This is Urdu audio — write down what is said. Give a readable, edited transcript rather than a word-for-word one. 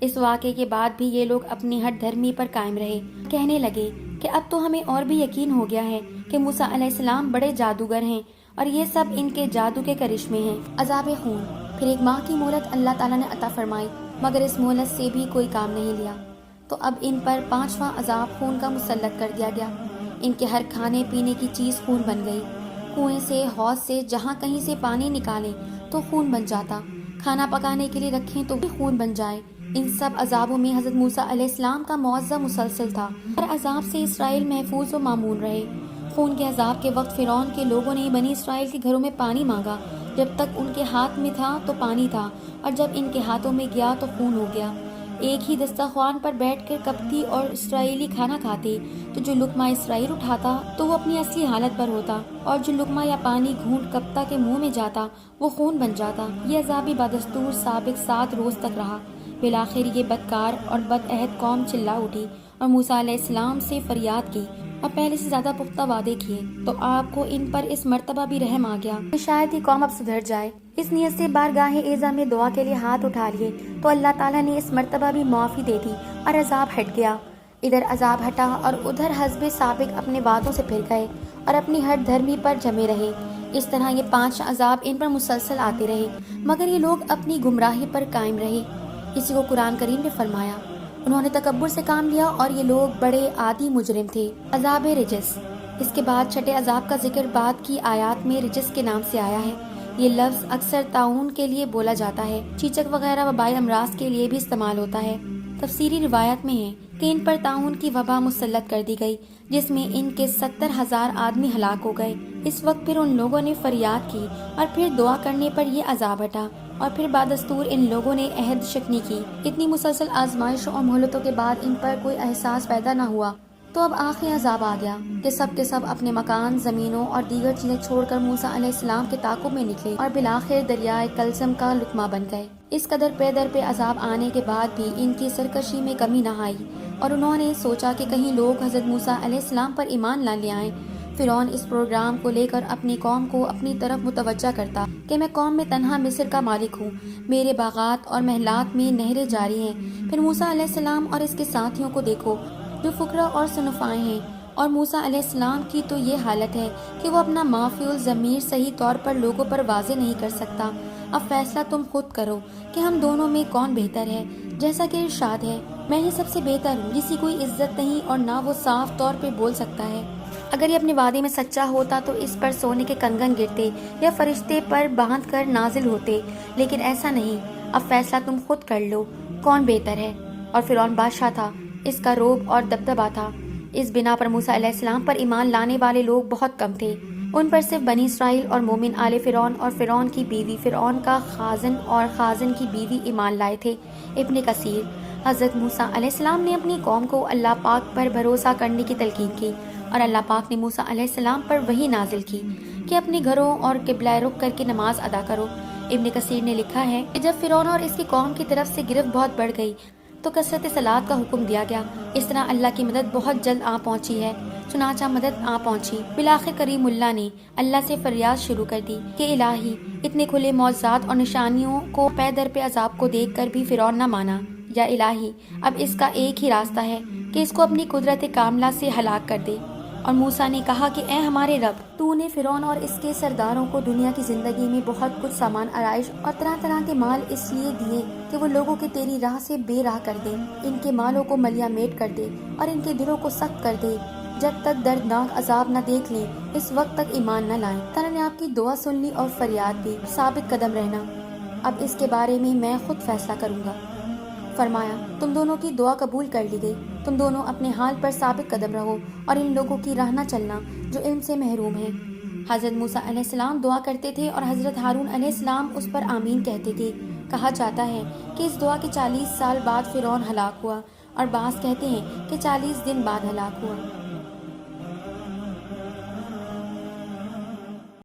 اس واقعے کے بعد بھی یہ لوگ اپنی ہٹ دھرمی پر قائم رہے، کہنے لگے کہ اب تو ہمیں اور بھی یقین ہو گیا ہے کہ موسیٰ علیہ السلام بڑے جادوگر ہیں اور یہ سب ان کے جادو کے کرشمے ہیں۔ عذاب خون۔ پھر 1 ماہ کی مہلت اللہ تعالیٰ نے عطا فرمائی، مگر اس مہلت سے بھی کوئی کام نہیں لیا، تو اب ان پر 5واں عذاب خون کا مسلط کر دیا گیا۔ ان کے ہر کھانے پینے کی چیز خون بن گئی، کنویں سے، حوض سے، جہاں کہیں سے پانی نکالیں تو خون بن جاتا، کھانا پکانے کے لیے رکھیں تو بھی خون بن جائے۔ ان سب عذابوں میں حضرت موسیٰ علیہ السلام کا معاوضہ مسلسل تھا۔ ہر عذاب سے اسرائیل محفوظ و مامون رہے۔ خون کے عذاب کے وقت فرعون کے لوگوں نے بنی اسرائیل کے گھروں میں پانی مانگا، جب تک ان کے ہاتھ میں تھا تو پانی تھا، اور جب ان کے ہاتھوں میں گیا تو خون ہو گیا۔ ایک ہی دسترخوان پر بیٹھ کر کپتی اور اسرائیلی کھانا کھاتے، تو جو لقمہ اسرائیل اٹھاتا تو وہ اپنی اصلی حالت پر ہوتا، اور جو لقمہ یا پانی گھونٹ کپتا کے منہ میں جاتا وہ خون بن جاتا۔ یہ عذابی بدستور سابق 7 روز تک رہا۔ بالآخر یہ بدکار اور بدعہد قوم چلا اٹھی اور موسیٰ علیہ السلام سے فریاد کی اور پہلے سے زیادہ پختہ وعدے کیے، تو آپ کو ان پر اس مرتبہ بھی رحم آ گیا کہ شاید یہ قوم اب سدھر جائے۔ اس نیت سے بارگاہ اعظم میں دعا کے لیے ہاتھ اٹھا لیے تو اللہ تعالیٰ نے اس مرتبہ بھی معافی دے دی اور عذاب ہٹ گیا۔ ادھر عذاب ہٹا اور ادھر حزب سابق اپنے وعدوں سے پھر گئے اور اپنی ہٹ دھرمی پر جمے رہے۔ اس طرح یہ 5 عذاب ان پر مسلسل آتے رہے، مگر یہ لوگ اپنی گمراہی پر قائم رہے۔ اسی کو قرآن کریم نے فرمایا، انہوں نے تکبر سے کام لیا اور یہ لوگ بڑے عادی مجرم تھے۔ عذاب رجس۔ اس کے بعد چھٹے عذاب کا ذکر بعد کی آیات میں رجس کے نام سے آیا ہے۔ یہ لفظ اکثر طاعون کے لیے بولا جاتا ہے، چیچک وغیرہ وبائی امراض کے لیے بھی استعمال ہوتا ہے۔ تفسیری روایت میں ہے کہ ان پر طاعون کی وبا مسلط کر دی گئی، جس میں ان کے 70,000 آدمی ہلاک ہو گئے۔ اس وقت پھر ان لوگوں نے فریاد کی اور پھر دعا کرنے پر یہ عذاب ہٹا، اور پھر بادستور ان لوگوں نے عہد شکنی کی۔ اتنی مسلسل آزمائشوں اور مہلتوں کے بعد ان پر کوئی احساس پیدا نہ ہوا، تو اب آخری عذاب آ گیا کہ سب کے سب اپنے مکان، زمینوں اور دیگر چیزیں چھوڑ کر موسیٰ علیہ السلام کے تعاقب میں نکلے اور بالآخر دریائے کلزم کا لقمہ بن گئے۔ اس قدر پے در پہ عذاب آنے کے بعد بھی ان کی سرکشی میں کمی نہ آئی، اور انہوں نے سوچا کہ کہیں لوگ حضرت موسیٰ علیہ السلام پر ایمان نہ لے آئیں۔ فرعون اس پروگرام کو لے کر اپنی قوم کو اپنی طرف متوجہ کرتا کہ میں قوم میں تنہا مصر کا مالک ہوں، میرے باغات اور محلات میں نہریں جاری ہیں۔ پھر موسیٰ علیہ السلام اور اس کے ساتھیوں کو دیکھو جو فقراء اور صنفائے ہیں، اور موسیٰ علیہ السلام کی تو یہ حالت ہے کہ وہ اپنا معافی الضمیر صحیح طور پر لوگوں پر واضح نہیں کر سکتا۔ اب فیصلہ تم خود کرو کہ ہم دونوں میں کون بہتر ہے۔ جیسا کہ ارشاد ہے، میں ہی سب سے بہتر ہوں، جس کی کوئی عزت نہیں اور نہ وہ صاف طور پہ بول سکتا ہے۔ اگر یہ اپنے وعدے میں سچا ہوتا تو اس پر سونے کے کنگن گرتے یا فرشتے پر باندھ کر نازل ہوتے، لیکن ایسا نہیں۔ اب فیصلہ تم خود کر لو، کون بہتر ہے۔ اور فرعون بادشاہ تھا، اس کا رعب اور دبدبہ تھا۔ اس بنا پر موسیٰ علیہ السلام پر ایمان لانے والے لوگ بہت کم تھے۔ ان پر صرف بنی اسرائیل اور مومن آل فرعون اور فرعون کی بیوی، فرعون کا خازن اور خازن کی بیوی ایمان لائے تھے۔ ابن کثیر۔ حضرت موسیٰ علیہ السلام نے اپنی قوم کو اللہ پاک پر بھروسہ کرنے کی تلقین کی، اور اللہ پاک نے موسیٰ علیہ السلام پر وحی نازل کی کہ اپنے گھروں اور قبلہ رخ کر کے نماز ادا کرو۔ ابن کثیر نے لکھا ہے کہ جب فرعون اور اس کی قوم کی طرف سے گرفت بہت بڑھ گئی تو کثرت صلات کا حکم دیا گیا۔ اس طرح اللہ کی مدد بہت جلد آ پہنچی ہے، چنانچہ مدد آ پہنچی۔ بالآخر کریم اللہ نے اللہ سے فریاد شروع کر دی کہ الہی، اتنے کھلے معجزات اور نشانیوں کو پے در پہ عذاب کو دیکھ کر بھی فرعون نہ مانا۔ یا الہی، اب اس کا ایک ہی راستہ ہے کہ اس کو اپنی قدرت کاملہ سے ہلاک کر دے۔ اور موسیٰ نے کہا کہ اے ہمارے رب، تو نے فرعون اور اس کے سرداروں کو دنیا کی زندگی میں بہت کچھ سامان آرائش اور طرح طرح کے مال اس لیے دیے کہ وہ لوگوں کے تیری راہ سے بے راہ کر دے، ان کے مالوں کو ملیا میٹ کر دے اور ان کے دلوں کو سخت کر دے، جب تک دردناک عذاب نہ دیکھ لیں اس وقت تک ایمان نہ لائیں۔ تعالیٰ نے آپ کی دعا سن لی اور فریاد بھی، ثابت قدم رہنا۔ اب اس کے بارے میں خود فیصلہ کروں گا۔ فرمایا، تم دونوں کی دعا قبول کر لی گئی، تم دونوں اپنے حال پر ثابت قدم رہو اور ان لوگوں کی راہ نہ چلنا جو علم سے محروم ہیں۔ حضرت موسیٰ علیہ السلام دعا کرتے تھے اور حضرت ہارون علیہ السلام اس پر آمین کہتے تھے۔ کہا جاتا ہے کہ اس دعا کے 40 سال بعد فرعون ہلاک ہوا، اور بعض کہتے ہیں کہ 40 دن بعد ہلاک ہوا۔